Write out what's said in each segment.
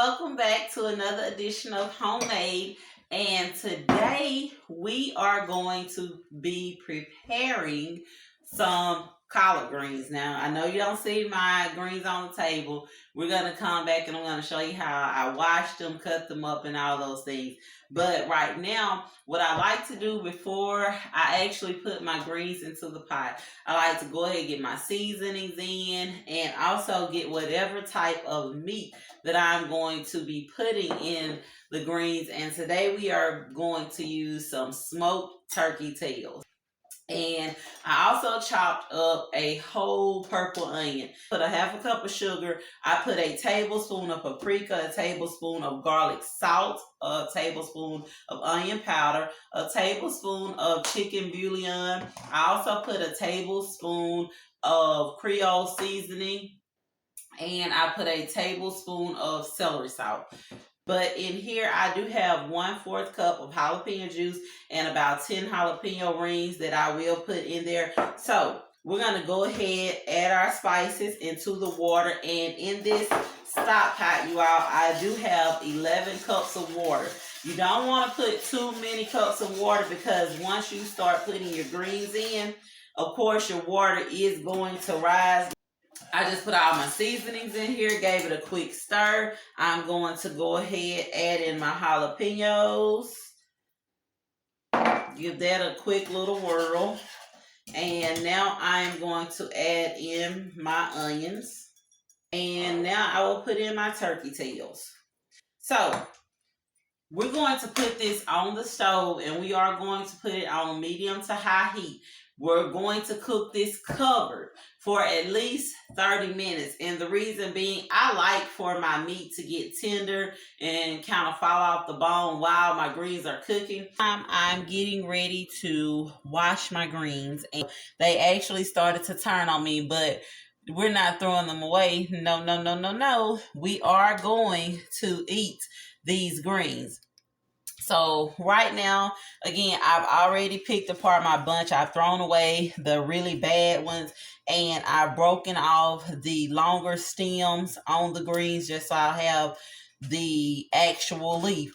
welcome back to another edition of Homemade. And today we are going to be preparing some collard greens. Now, I know you don't see my greens on the table. We're going to come back and I'm going to show you how I washed them, cut them up, and all those things. But right now, what I like to do before I actually put my greens into the pot, I like to go ahead and get my seasonings in and also get whatever type of meat that I'm going to be putting in the greens. And today we are going to use some smoked turkey tails. And I also chopped up a whole purple onion. Put a half a cup of sugar. I put a tablespoon of paprika, a tablespoon of garlic salt, a tablespoon of onion powder, a tablespoon of chicken bouillon. I also put a tablespoon of Creole Seasoning, and I put a tablespoon of celery salt. But in here, I do have 1/4 cup of jalapeno juice and about 10 jalapeno rings that I will put in there. So we're going to go ahead, add our spices into the water. And in this stock pot, you all, I do have 11 cups of water. You don't want to put too many cups of water because once you start putting your greens in, of course, your water is going to rise. I just put all my seasonings in here, gave it a quick stir. I'm going to go ahead, add in my jalapenos. Give that a quick little whirl. And now I'm going to add in my onions. And now I will put in my turkey tails. So we're going to put this on the stove and we are going to put it on medium to high heat. We're going to cook this covered for at least 30 minutes. And the reason being, I like for my meat to get tender and kind of fall off the bone while my greens are cooking. I'm getting ready to wash my greens. And they actually started to turn on me, but we're not throwing them away. No. We are going to eat these greens. So right now, again, I've already picked apart my bunch. I've thrown away the really bad ones and I've broken off the longer stems on the greens just so I'll have the actual leaf.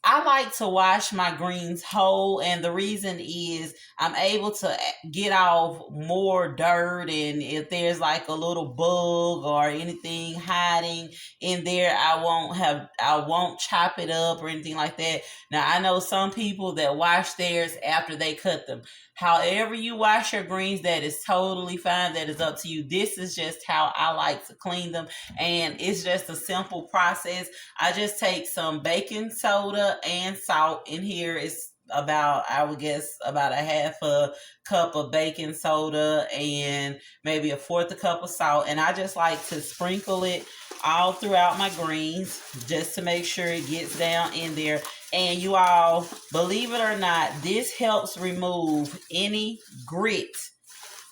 I like to wash my greens whole, and the reason is I'm able to get off more dirt, and if there's like a little bug or anything hiding in there, I won't chop it up or anything like that. Now, I know some people that wash theirs after they cut them. However you wash your greens, that is totally fine. That is up to you. This is just how I like to clean them, and it's just a simple process. I just take some baking soda and salt. In here is about, I would guess, about a half a cup of baking soda and maybe 1/4 cup of salt. And I just like to sprinkle it all throughout my greens just to make sure it gets down in there. And you all, believe it or not, this helps remove any grit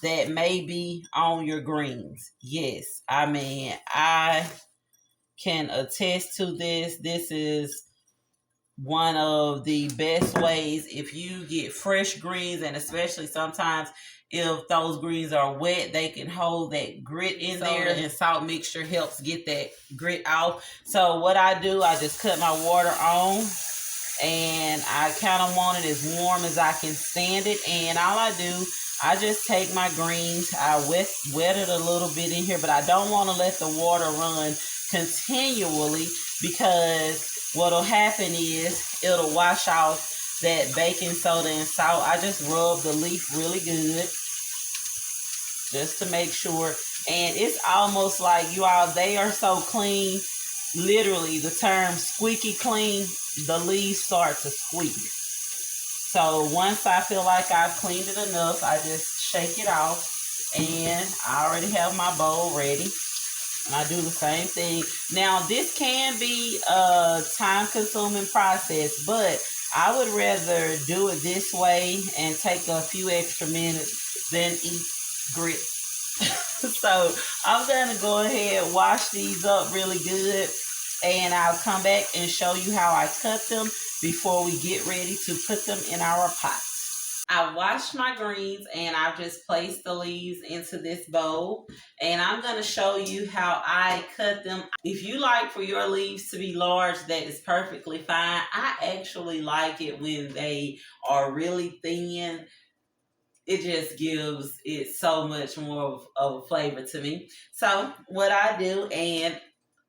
that may be on your greens. Yes, I mean, I can attest to this. This is one of the best ways if you get fresh greens, and especially sometimes if those greens are wet, they can hold that grit in there, and salt mixture helps get that grit off. So what I do, I just cut my water on and I kind of want it as warm as I can stand it. And all I do, I just take my greens, I wet it a little bit in here, but I don't want to let the water run continually because what'll happen is it'll wash off that baking soda and salt. I just rub the leaf really good just to make sure. And it's almost like, you all, they are so clean. Literally, the term squeaky clean, the leaves start to squeak. So once I feel like I've cleaned it enough, I just shake it off. And I already have my bowl ready. And I do the same thing. Now, this can be a time-consuming process, but I would rather do it this way and take a few extra minutes than eat grit. So I'm going to go ahead and wash these up really good. And I'll come back and show you how I cut them before we get ready to put them in our pot. I washed my greens and I've just placed the leaves into this bowl, and I'm going to show you how I cut them. If you like for your leaves to be large, that is perfectly fine. I actually like it when they are really thin. It just gives it so much more of a flavor to me. So what I do, and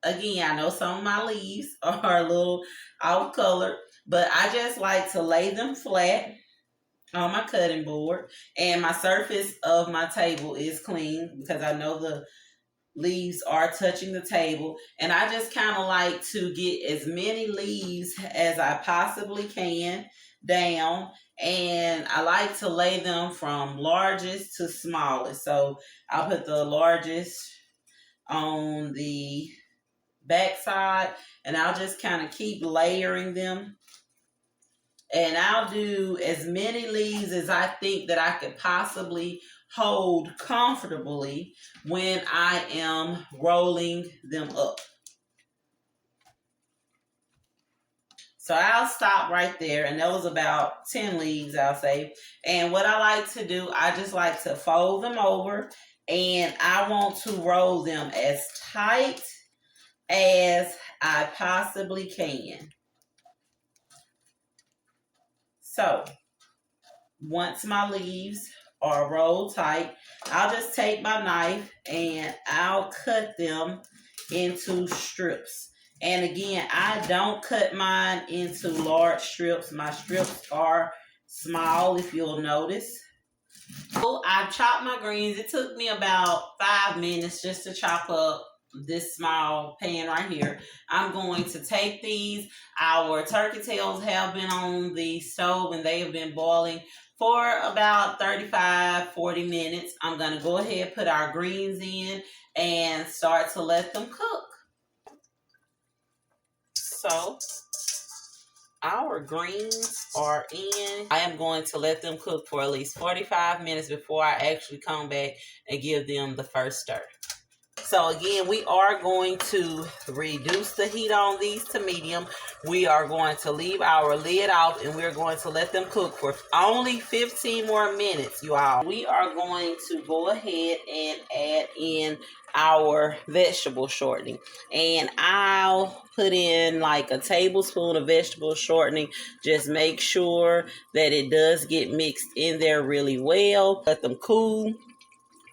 again, I know some of my leaves are a little off color, but I just like to lay them flat on my cutting board, and my surface of my table is clean because I know the leaves are touching the table, and I just kind of like to get as many leaves as I possibly can down, and I like to lay them from largest to smallest. So I'll put the largest on the back side, and I'll just kind of keep layering them, and I'll do as many leaves as I think that I could possibly hold comfortably when I am rolling them up. So I'll stop right there, and that was about 10 leaves, I'll say. And what I like to do, I just like to fold them over, and I want to roll them as tight as I possibly can. So once my leaves are rolled tight, I'll just take my knife and I'll cut them into strips. And again, I don't cut mine into large strips. My strips are small, if you'll notice. So I chopped my greens. It took me about 5 minutes just to chop up this small pan right here. I'm going to take these. Our turkey tails have been on the stove and they have been boiling for about 35-40 minutes. I'm going to go ahead, put our greens in, and start to let them cook. So our greens are in. I am going to let them cook for at least 45 minutes before I actually come back and give them the first stir. So again, we are going to reduce the heat on these to medium. We are going to leave our lid off, and we're going to let them cook for only 15 more minutes, you all. We are going to go ahead and add in our vegetable shortening. And I'll put in like a tablespoon of vegetable shortening. Just make sure that it does get mixed in there really well. Let them cool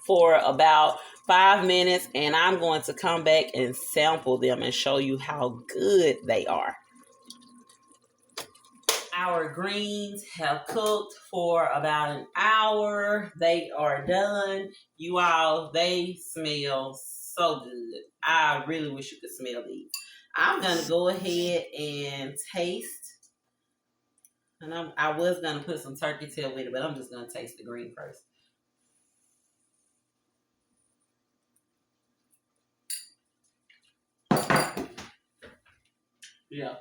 for about 5 minutes, and I'm going to come back and sample them and show you how good they are. Our greens have cooked for about an hour. They are done. You all, they smell so good. I really wish you could smell these. I'm going to go ahead and taste. And I was going to put some turkey tail with it, but I'm just going to taste the green first. Yeah.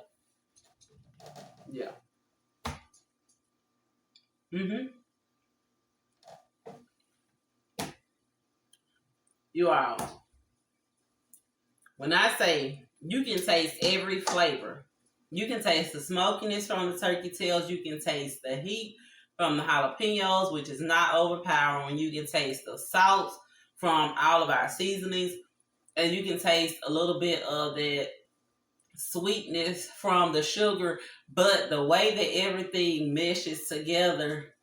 Yeah. Mm-hmm. You all, when I say you can taste every flavor, you can taste the smokiness from the turkey tails, you can taste the heat from the jalapenos, which is not overpowering. You can taste the salt from all of our seasonings, and you can taste a little bit of that sweetness from the sugar, but the way that everything meshes together,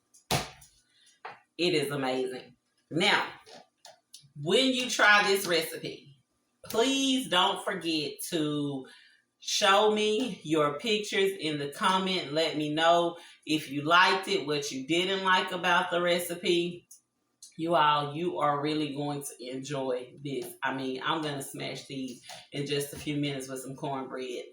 it is amazing. Now, when you try this recipe, please don't forget to show me your pictures in the comment. Let me know if you liked it, what you didn't like about the recipe. You all, you are really going to enjoy this. I mean, I'm going to smash these in just a few minutes with some cornbread.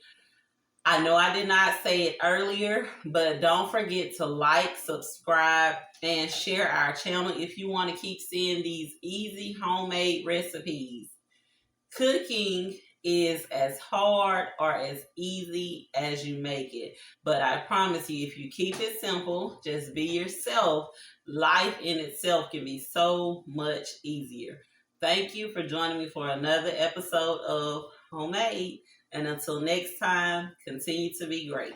I know I did not say it earlier, but don't forget to like, subscribe, and share our channel if you want to keep seeing these easy homemade recipes. Cooking is as hard or as easy as you make it. But I promise you, if you keep it simple, just be yourself, life in itself can be so much easier. Thank you for joining me for another episode of Homemade. And until next time, continue to be great.